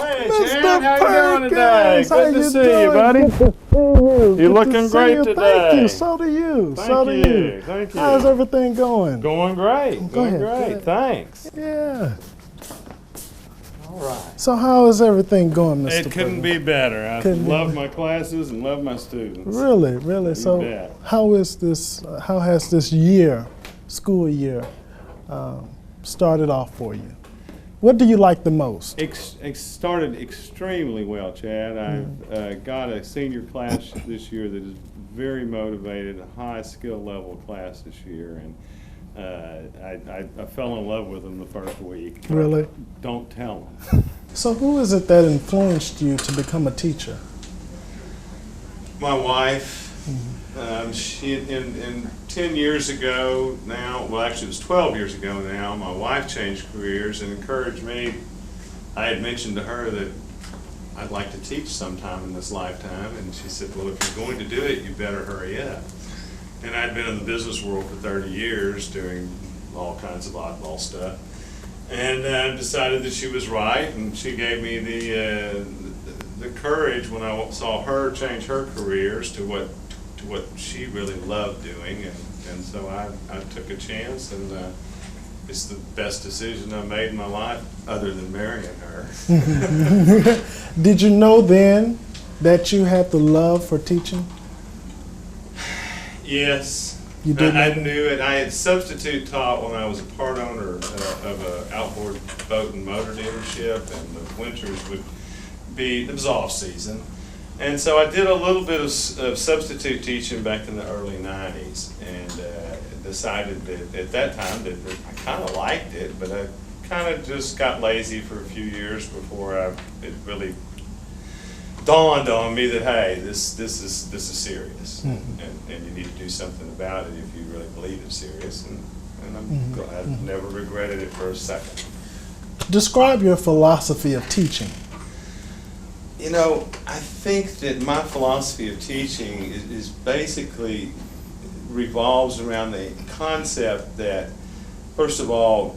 Hey, Mr. Chad, how you doing today? Perkins, how Good to you see you, doing? buddy. Good to see you. You're Good to looking see great you. today. Thank you. So do you. So do you. Thank you. How's everything going? Going great. Go Going ahead, go great. ahead. Thanks. Yeah. All right. So how is everything going, Mr. It couldn't Perkins? be better. I Couldn't be love better. my classes and love my students. Really, really. So bet. how is this? How has this year, school year, started off for you? What do you like the most? It started extremely well, Chad. I've got a senior class this year that is very motivated, a high skill level class this year, and I fell in love with them the first week. Really? Don't tell them. So who is it that influenced you to become a teacher? My wife. She in 10 years ago now, well actually it was 12 years ago now, my wife changed careers and encouraged me. I had mentioned to her that I'd like to teach sometime in this lifetime, and she said, well, if you're going to do it, you better hurry up. And I'd been in the business world for 30 years doing all kinds of oddball stuff, and decided that she was right, and she gave me the courage when I saw her change her careers to what she really loved doing, and so I took a chance, and it's the best decision I made in my life other than marrying her. Did you know then that you had the love for teaching? Yes. You did I know? knew it. I had substitute taught when I was a part owner of an outboard boat and motor dealership, and the winters it was off season. And so I did a little bit of substitute teaching back in the early 90s, and decided that at that time that I kind of liked it, but I kind of just got lazy for a few years before it really dawned on me that, hey, this is serious, and you need to do something about it if you really believe it's serious. And I'm glad I've never regretted it for a second. Describe your philosophy of teaching. You know, I think that my philosophy of teaching is basically revolves around the concept that, first of all,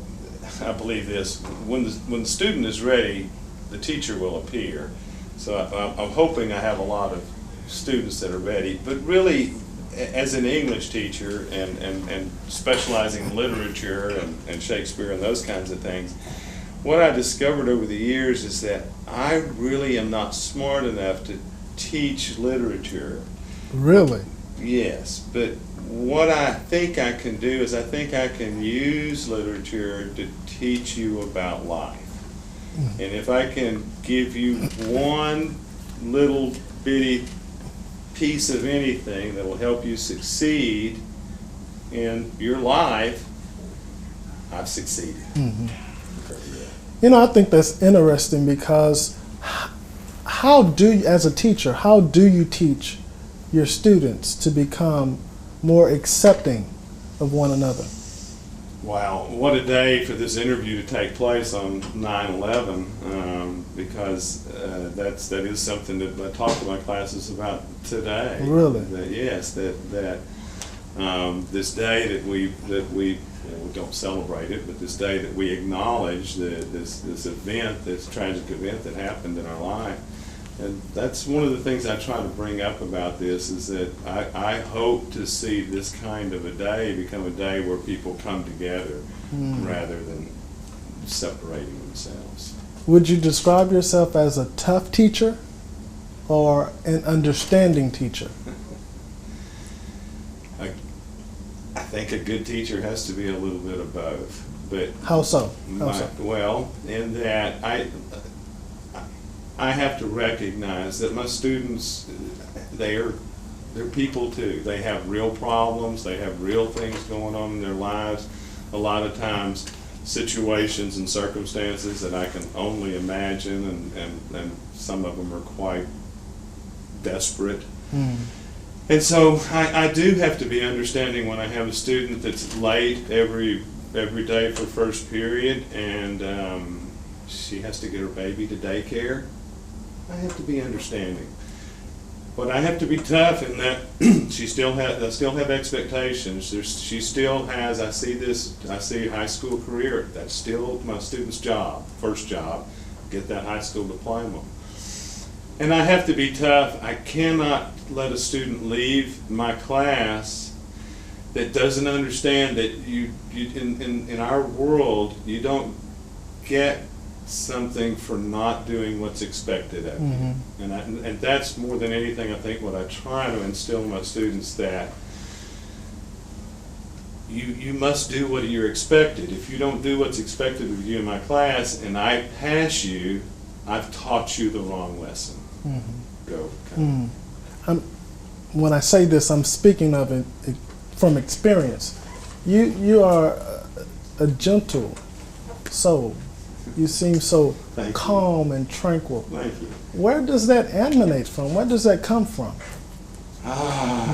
I believe this: when the student is ready, the teacher will appear. So I'm hoping I have a lot of students that are ready. But really, as an English teacher and specializing in literature and Shakespeare and those kinds of things, what I discovered over the years is that I really am not smart enough to teach literature. Really? Yes, but what I think I can do is I think I can use literature to teach you about life. And if I can give you one little bitty piece of anything that will help you succeed in your life, I've succeeded. You know, I think that's interesting because as a teacher, how do you teach your students to become more accepting of one another? Wow, what a day for this interview to take place on 9/11, because that is something that I talk to my classes about today. Really? Yes, this day that we don't celebrate it, but this day that we acknowledge this event, this tragic event that happened in our life. And that's one of the things I try to bring up about this, is that I hope to see this kind of a day become a day where people come together rather than separating themselves. Would you describe yourself as a tough teacher or an understanding teacher? I think a good teacher has to be a little bit of both. But How so? well, in that I have to recognize that my students, they're people too. They have real problems. They have real things going on in their lives. A lot of times, situations and circumstances that I can only imagine, and some of them are quite desperate. And so I do have to be understanding when I have a student that's late every day for first period, and she has to get her baby to daycare. I have to be understanding, but I have to be tough in that I still have expectations. She still has. I see high school career. That's still my student's job, first job, get that high school diploma. And I have to be tough. I cannot let a student leave my class that doesn't understand that in our world, you don't get something for not doing what's expected of you. And that's more than anything, I think, what I try to instill in my students, that you must do what you're expected. If you don't do what's expected of you in my class and I pass you, I've taught you the wrong lesson. Go. When I say this, I'm speaking of it from experience. You are a gentle soul. You seem so calm and tranquil. Thank you. Where does that emanate from? Where does that come from?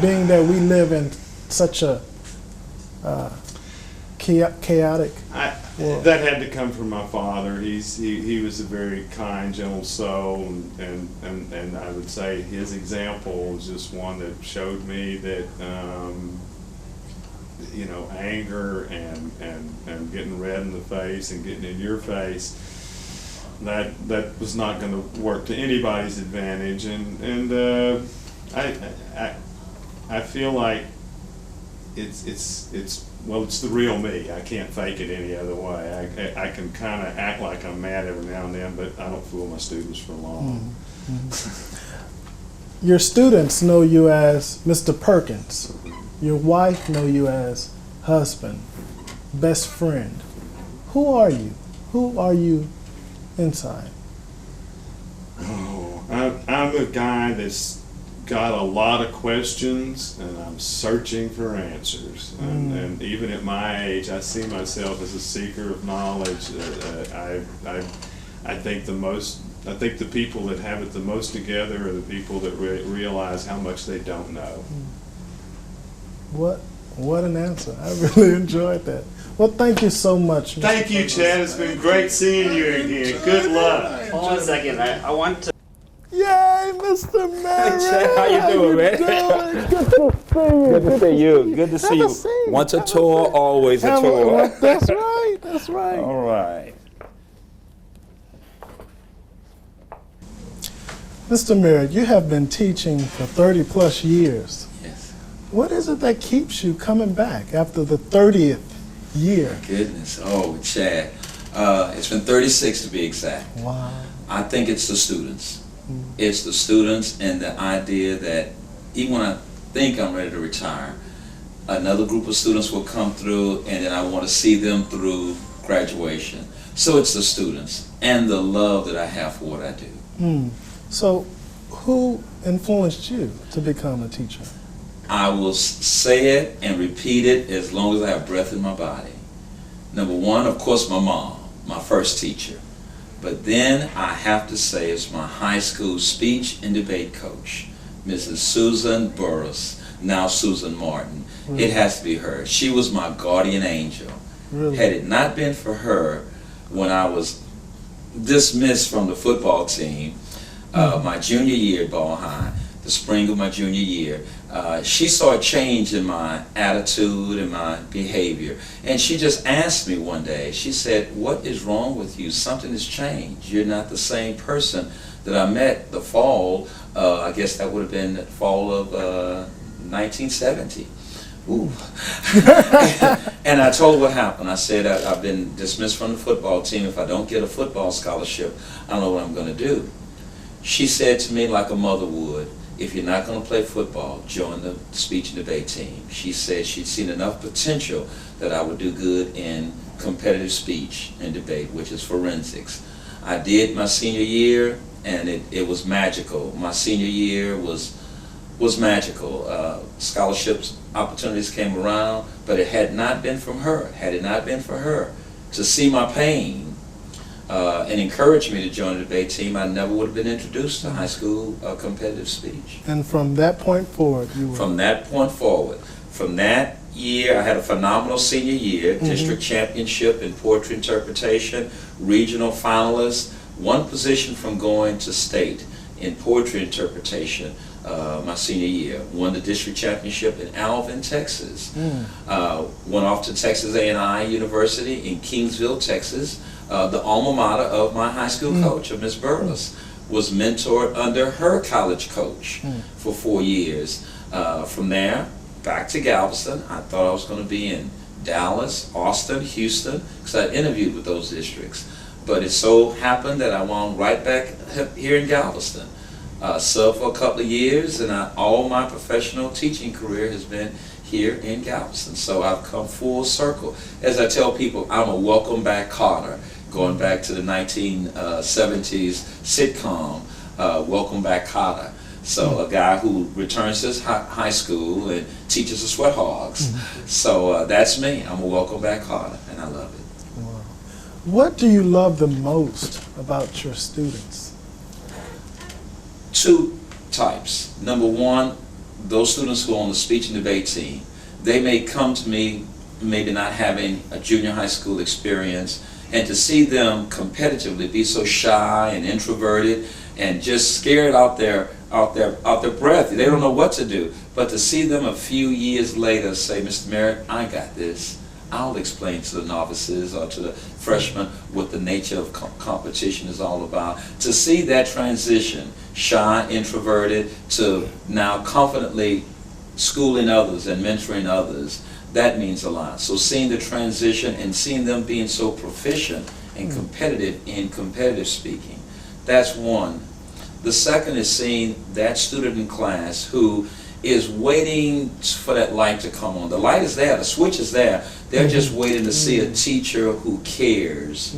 Being that we live in such a chaotic world. That had to come from my father. He was a very kind, gentle soul, and I would say his example was just one that showed me that anger and getting red in the face and getting in your face, that was not going to work to anybody's advantage. And I feel like it's the real me. I can't fake it any other way. I can kind of act like I'm mad every now and then, but I don't fool my students for long. Your students know you as Mr. Perkins. Your wife know you as husband, best friend. Who are you? Who are you inside? I'm a guy that's got a lot of questions, and I'm searching for answers. And even at my age, I see myself as a seeker of knowledge. I think the people that have it the most together are the people that realize how much they don't know. What an answer. I really enjoyed that. Well, thank you so much. Thank you, Chad. It's been great seeing you again. Good luck. Hold on a second. I want to. Yay, Mr. Merritt. Chad, how you doing, man? Good to see you. Good to see you. Good to see you. Once a tour, always a tour. That's right. That's right. All right. Mr. Merritt, you have been teaching for 30 plus years. Yes. What is it that keeps you coming back after the 30th year? Goodness. Oh, Chad. It's been 36 to be exact. Wow. I think it's the students. It's the students and the idea that even when I think I'm ready to retire, another group of students will come through, and then I want to see them through graduation. So it's the students and the love that I have for what I do. So who influenced you to become a teacher? I will say it and repeat it as long as I have breath in my body. Number one, of course, my mom, my first teacher. But then I have to say it's my high school speech and debate coach, Mrs. Susan Burris, now Susan Martin. Really? It has to be her. She was my guardian angel. Really? Had it not been for her, when I was dismissed from the football team, my junior year at Ball High, the spring of my junior year, she saw a change in my attitude and my behavior. And she just asked me one day, she said, "What is wrong with you? Something has changed. You're not the same person that I met the fall," I guess that would have been the fall of 1970. Ooh. And I told her what happened. I said, I've been dismissed from the football team. If I don't get a football scholarship, I don't know what I'm going to do. She said to me like a mother would, "If you're not going to play football, join the speech and debate team." She said she'd seen enough potential that I would do good in competitive speech and debate, which is forensics. I did my senior year, and it was magical. My senior year was magical. Scholarships, opportunities came around, but it had not been from her. Had it not been for her to see my pain and encourage me to join the debate team, I never would have been introduced to high school competitive speech. And from that point forward, you were... From that point forward, from that year, I had a phenomenal senior year, district championship in poetry interpretation, regional finalist, one position from going to state in poetry interpretation my senior year. Won the district championship in Galveston, Texas. Went off to Texas A&I University in Kingsville, Texas. The alma mater of my high school coach, Miss Burles, was mentored under her college coach for 4 years. From there, back to Galveston. I thought I was going to be in Dallas, Austin, Houston, because I interviewed with those districts. But it so happened that I wound right back here in Galveston. Served for a couple of years, and all my professional teaching career has been here in Galveston. So I've come full circle. As I tell people, I'm a welcome back Carter, going back to the 1970s sitcom, Welcome Back Carter. So a guy who returns to his high school and teaches the sweat hogs. So that's me. I'm a welcome back Carter, and I love it. Wow. What do you love the most about your students? Two types. Number one, those students who are on the speech and debate team, they may come to me maybe not having a junior high school experience, and to see them competitively be so shy and introverted and just scared out their breath. They don't know what to do. But to see them a few years later say, Mr. Merritt, I got this. I'll explain to the novices or to the freshmen what the nature of competition is all about. To see that transition, shy, introverted, to now confidently schooling others and mentoring others, that means a lot. So seeing the transition and seeing them being so proficient and competitive in competitive speaking, that's one. The second is seeing that student in class who is waiting for that light to come on. The light is there, the switch is there. They're just waiting to see a teacher who cares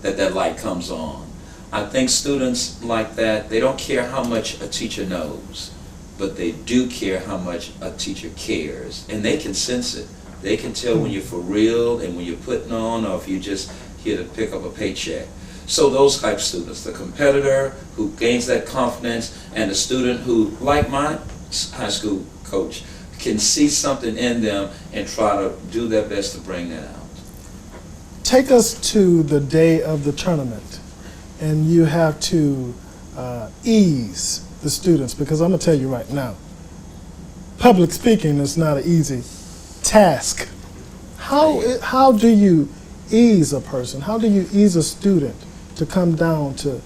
that that light comes on. I think students like that, they don't care how much a teacher knows, but they do care how much a teacher cares. And they can sense it. They can tell when you're for real and when you're putting on, or if you're just here to pick up a paycheck. So those type of students, the competitor who gains that confidence, and the student who, like my high school coach, can see something in them and try to do their best to bring that out. Take us to the day of the tournament, and you have to ease the students, because I'm going to tell you right now, public speaking is not an easy task. How do you ease a person? How do you ease a student to come down to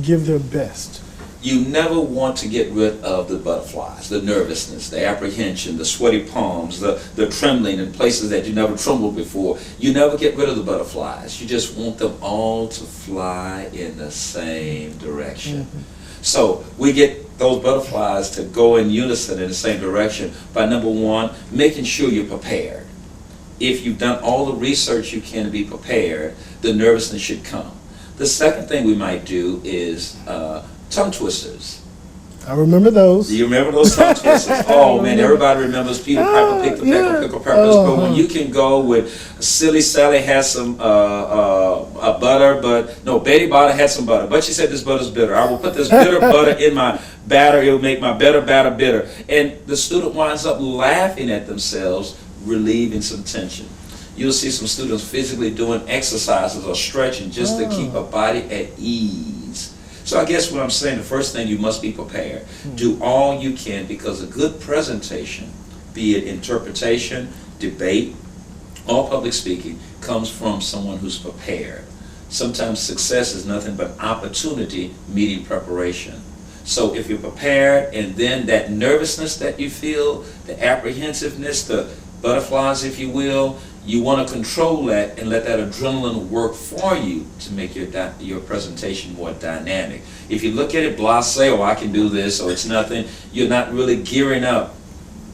give their best? You never want to get rid of the butterflies, the nervousness, the apprehension, the sweaty palms, the trembling in places that you never trembled before. You never get rid of the butterflies. You just want them all to fly in the same direction. So we get those butterflies to go in unison in the same direction by, number one, making sure you're prepared. If you've done all the research you can to be prepared, the nervousness should come. The second thing we might do is tongue twisters. I remember those. Do you remember those tongue twisters? Oh man, everybody remembers Peter Piper picked the peck of pickled peppers. But when you can go with Silly Sally has some butter, but no, Betty Botter had some butter, but she said this butter's bitter. I will put this bitter butter in my batter. It will make my better batter bitter. And the student winds up laughing at themselves, relieving some tension. You'll see some students physically doing exercises or stretching just to keep a body at ease. So I guess what I'm saying, the first thing, you must be prepared. Do all you can, because a good presentation, be it interpretation, debate, or public speaking, comes from someone who's prepared. Sometimes success is nothing but opportunity meeting preparation. So if you're prepared, and then that nervousness that you feel, the apprehensiveness, the butterflies, if you will, you want to control that and let that adrenaline work for you to make your presentation more dynamic. If you look at it blasé, oh, I can do this, or it's nothing, you're not really gearing up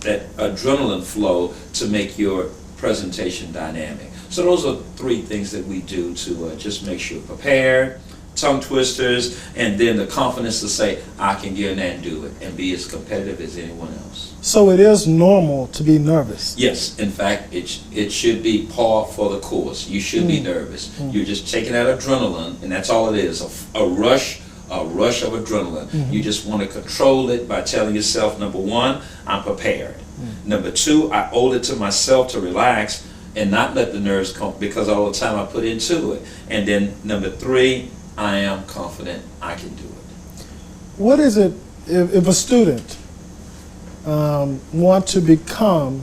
that adrenaline flow to make your presentation dynamic. So those are three things that we do to just make sure prepared, tongue twisters, and then the confidence to say, I can get in there and do it, and be as competitive as anyone else. So it is normal to be nervous? Yes, in fact, it should be par for the course. You should be nervous. You're just taking that adrenaline, and that's all it is, a rush of adrenaline. You just want to control it by telling yourself, number one, I'm prepared. Number two, I owe it to myself to relax and not let the nerves come, because all the time I put into it. And then number three, I am confident I can do it. What is it if a student want to become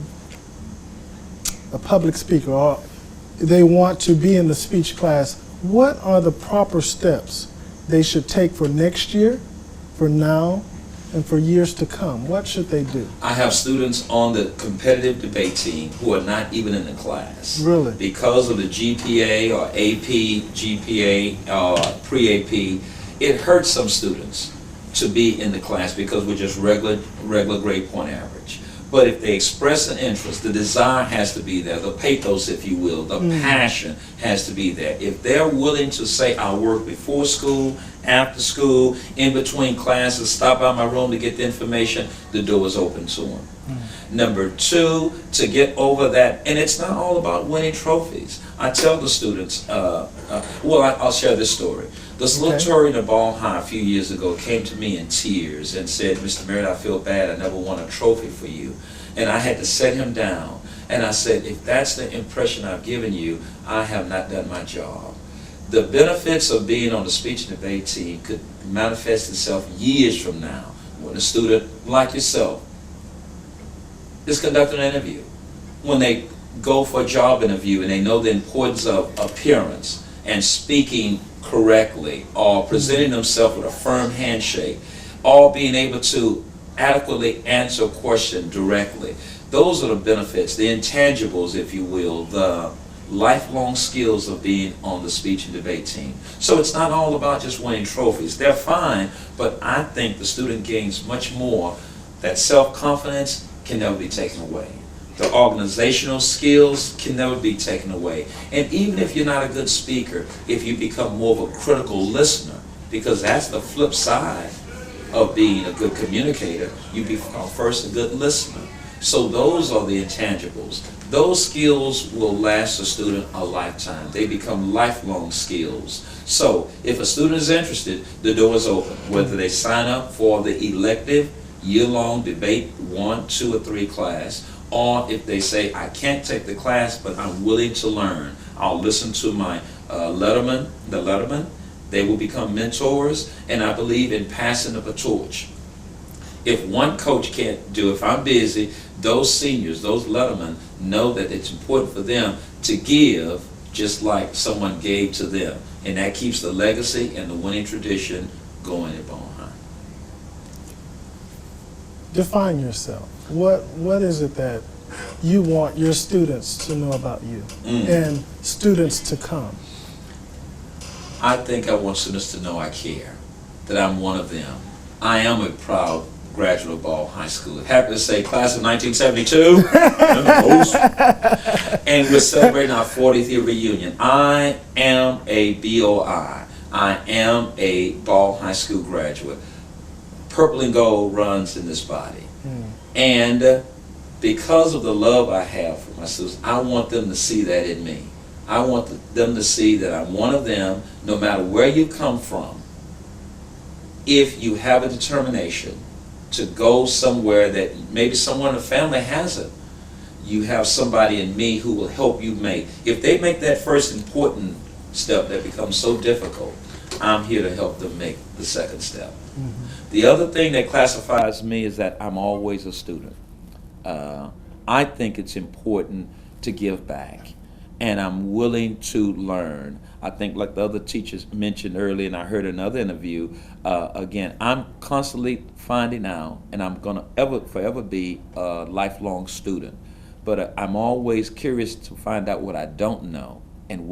a public speaker, or they want to be in the speech class? what are the proper steps they should take for next year, for now, and for years to come? What should they do? I have students on the competitive debate team who are not even in the class. Really? Because of the GPA or AP, GPA, pre-AP, it hurts some students to be in the class because we're just regular grade point average. But if they express an interest, the desire has to be there, the pathos, if you will, the passion has to be there. If they're willing to say, I'll work before school, after school, in between classes, stop by my room to get the information, the door is open to them. Number two, to get over that, and it's not all about winning trophies. I tell the students, I'll share this story. The salutatorian of Ball High a few years ago came to me in tears and said, Mr. Merritt, I feel bad, I never won a trophy for you. And I had to set him down. And I said, if that's the impression I've given you, I have not done my job. The benefits of being on the speech and debate team could manifest itself years from now when a student like yourself is conducting an interview. When they go for a job interview and they know the importance of appearance and speaking correctly, or presenting themselves with a firm handshake, or being able to adequately answer a question directly. Those are the benefits, the intangibles, if you will, the lifelong skills of being on the speech and debate team. So it's not all about just winning trophies. They're fine, but I think the student gains much more. That self-confidence can never be taken away. The organizational skills can never be taken away. And even if you're not a good speaker, if you become more of a critical listener, because that's the flip side of being a good communicator, you become first a good listener. So those are the intangibles. Those skills will last a student a lifetime. They become lifelong skills. So if a student is interested, the door is open. Whether they sign up for the elective year-long debate 1, 2, or 3 class, or if they say, I can't take the class, but I'm willing to learn. I'll listen to my Letterman. They will become mentors, and I believe in passing of a torch. If one coach can't do it, if I'm busy, those seniors, those Lettermen, know that it's important for them to give just like someone gave to them. And that keeps the legacy and the winning tradition going at Ball High. Define yourself. What is it that you want your students to know about you and students to come? I think I want students to know I care, that I'm one of them. I am a proud graduate of Ball High School. Happy to say class of 1972. And we're celebrating our 40th year reunion. I am a BOI. I am a Ball High School graduate. Purple and gold runs in this body. And because of the love I have for my students, I want them to see that in me. I want them to see that I'm one of them, no matter where you come from. If you have a determination to go somewhere that maybe someone in the family hasn't, you have somebody in me who will help you make. If they make that first important step that becomes so difficult, I'm here to help them make the second step. The other thing that classifies me is that I'm always a student. I think it's important to give back, and I'm willing to learn. I think like the other teachers mentioned earlier, and I heard another interview, again, I'm constantly finding out, and I'm going to forever be a lifelong student. But I'm always curious to find out what I don't know and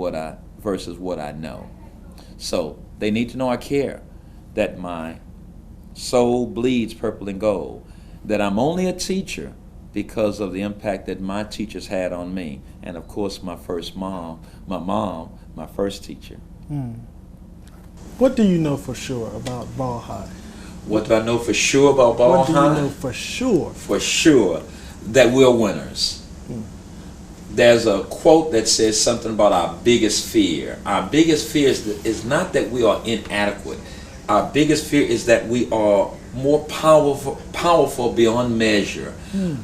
versus what I know. So they need to know I care, that my soul bleeds purple and gold, that I'm only a teacher because of the impact that my teachers had on me, and of course my mom, my first teacher. What do you know for sure about Ball High? What do I know for sure about Ball High? What do you know for sure? For sure, that we're winners. There's a quote that says something about our biggest fear. Our biggest fear is not that we are inadequate. Our biggest fear is that we are more powerful beyond measure.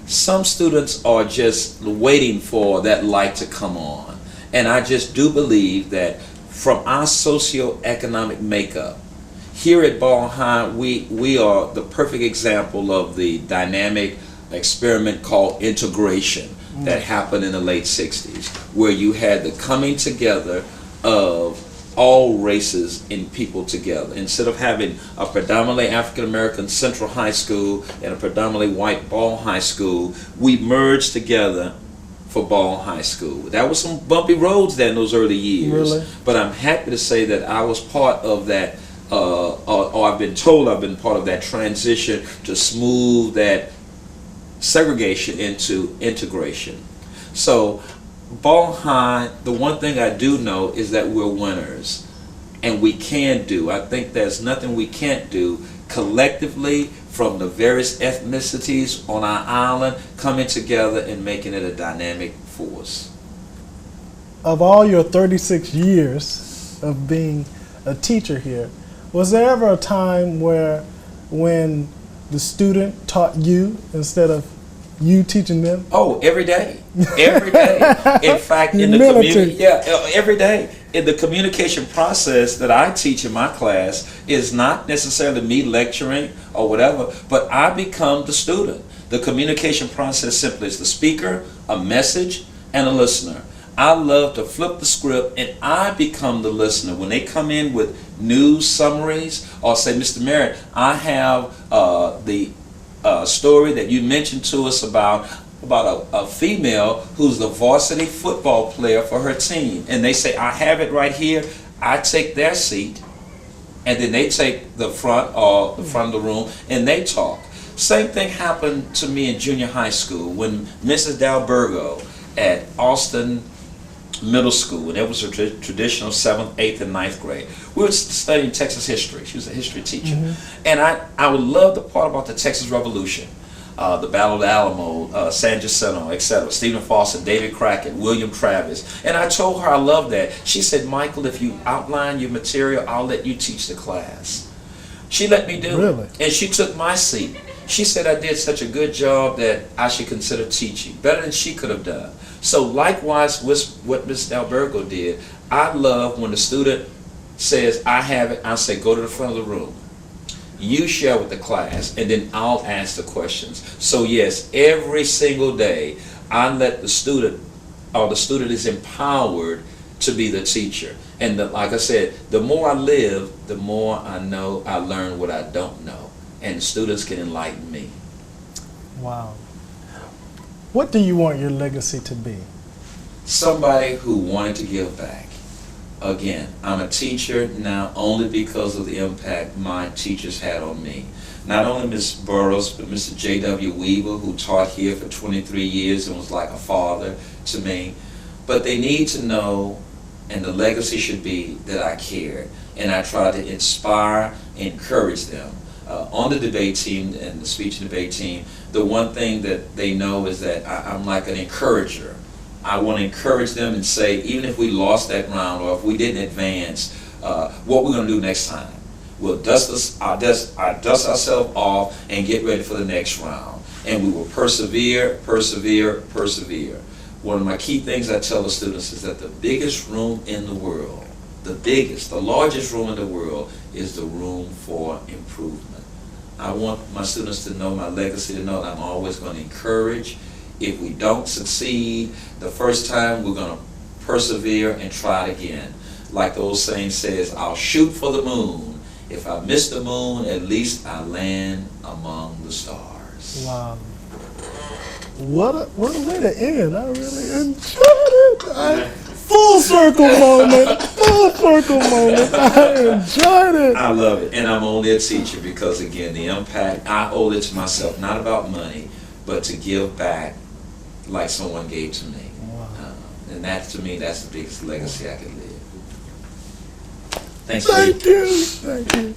Some students are just waiting for that light to come on. And I just do believe that from our socioeconomic makeup, here at Ball High, we are the perfect example of the dynamic experiment called integration that happened in the late 60s, where you had the coming together of all races and people together. Instead of having a predominantly African American Central High School and a predominantly white Ball High School, we merged together for Ball High School. That was some bumpy roads there in those early years. Really? But I'm happy to say that I was part of that, or I've been told I've been part of that transition to smooth that segregation into integration. So Ball High, the one thing I do know is that we're winners, and we can do. I think there's nothing we can't do collectively from the various ethnicities on our island coming together and making it a dynamic force. Of all your 36 years of being a teacher here, was there ever a time when the student taught you instead of you teaching them? Oh, every day. Every day. In fact, in the community, every day. In the communication process that I teach in my class is not necessarily me lecturing or whatever, but I become the student. The communication process simply is the speaker, a message, and a listener. I love to flip the script and I become the listener. When they come in with news summaries or say, Mr. Merritt, I have the story that you mentioned to us about a female who's the varsity football player for her team, and they say, I have it right here. I take their seat, and then they take the front of the room and they talk. Same thing happened to me in junior high school when Mrs. Dalbergo at Austin Middle School, and it was a traditional 7th, 8th, and 9th grade. We were studying Texas history. She was a history teacher. And I would love the part about the Texas Revolution, the Battle of the Alamo, San Jacinto, etc., Stephen Foster, David Crockett, William Travis. And I told her I love that. She said, Michael, if you outline your material, I'll let you teach the class. She let me do it. And she took my seat. She said I did such a good job that I should consider teaching, better than she could have done. So likewise with what Ms. Albergo did, I love when the student says, I have it, I say, go to the front of the room. You share with the class, and then I'll ask the questions. So yes, every single day, I let the student, or the student is empowered to be the teacher. And like I said, the more I live, the more I know, I learn what I don't know. And students can enlighten me. Wow. What do you want your legacy to be? Somebody who wanted to give back. Again, I'm a teacher now only because of the impact my teachers had on me. Not only Ms. Burroughs, but Mr. J.W. Weaver, who taught here for 23 years and was like a father to me. But they need to know, and the legacy should be, that I cared. And I tried to inspire, encourage them. On the debate team and the speech and debate team, the one thing that they know is that I'm like an encourager. I want to encourage them and say, even if we lost that round or if we didn't advance, what we're going to do next time. We'll dust ourselves off and get ready for the next round. And we will persevere, persevere, persevere. One of my key things I tell the students is that the biggest room in the world, the largest room in the world is the room for improvement. I want my students to know, my legacy to know that I'm always going to encourage. If we don't succeed the first time, we're going to persevere and try it again. Like the old saying says, I'll shoot for the moon. If I miss the moon, at least I land among the stars. Wow. What a way to end. I really enjoyed it. Full circle moment. Full circle moment. I enjoyed it. I love it. And I'm only a teacher because, again, the impact, I owe it to myself, not about money, but to give back like someone gave to me. Wow. And that, to me, that's the biggest legacy I can live. Thank you. Thank you.